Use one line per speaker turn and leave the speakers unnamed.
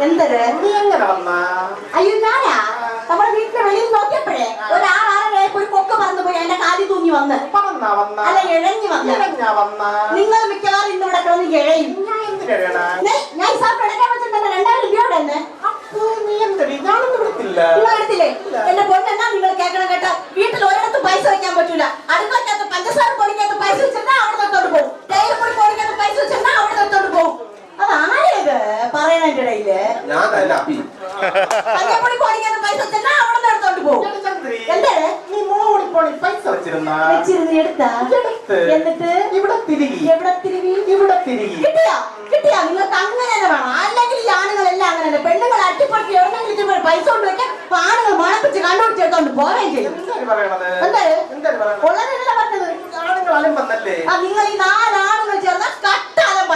എന്തൊരു
നീ എങ്ങനെ വന്ന?
അയ്യോ ഞാനാ നമ്മുടെ വീട്ടിലെ വെളിയിൽ നോക്കിയപ്പോഴേ ഒരു 6-6 ഒരു കൊക്ക് പറന്നു പോയി എന്റെ കാലിൽ തൂങ്ങി വന്ന് അല്ല ഇഴഞ്ഞു വന്ന്. നിങ്ങൾ മിക്കവാറും ഇന്ന് ഇവിടെ കിടന്ന് ഇഴയും. ഞാൻ സാറിന് എടുക്കാൻ വെച്ചിട്ടുണ്ടല്ലോ 2000 രൂപയുടെ തന്നെ. നിങ്ങൾ എടുത്തില്ലേ? എന്റെ പൊന്നെന്നാ നിങ്ങൾ കേൾക്കണം കേട്ടോ. വീട്ടിൽ ഒരിടത്ത് പൈസ വെക്കാൻ പറ്റൂല. അടുക്കളക്കകത്ത് പഞ്ചസാര പൊടിക്കകത്ത് പൈസ വെച്ചിട്ടാ അവിടെ തൊട്ടോട്ട് പോകും. തേയിലപ്പൊടി പൊടിക്കകത്ത് പൈസ വെച്ചിട്ടാ അവിടെ തൊട്ടോട്ട് പോകും. അത് ആരേത് പറയണതിന്റെ ഇടയില് പഞ്ചപ്പൊടി പൊടിക്കകത്ത് പൈസ വെച്ചിട്ടാ അവിടെ തൊട്ടോട്ട് പോകും. എന്തേ വെച്ചിരുന്ന് എടുത്താ എന്നിട്ട്
ഇവിടെ തിരികെ
എവിടെ തിരികെ കിട്ടിയാ നിങ്ങൾക്ക് അങ്ങനെ തന്നെ വേണം. അല്ലെങ്കിൽ ഈ ആണുങ്ങളെല്ലാം അങ്ങനെ തന്നെ. പെണ്ണുങ്ങൾ അട്ടിപ്പട്ടി എവിടെയെങ്കിലും പൈസ കൊണ്ട് വെക്കാൻ ആണുങ്ങൾ മണപ്പിച്ച് കണ്ടുപിടിച്ച് എടുത്തോണ്ട് പോവുകയും ചെയ്യും. ഉള്ളതല്ല പറഞ്ഞത്. നിങ്ങൾ ഈ 4 ആണുങ്ങൾ ചേർന്നാൽ കട്ടാലം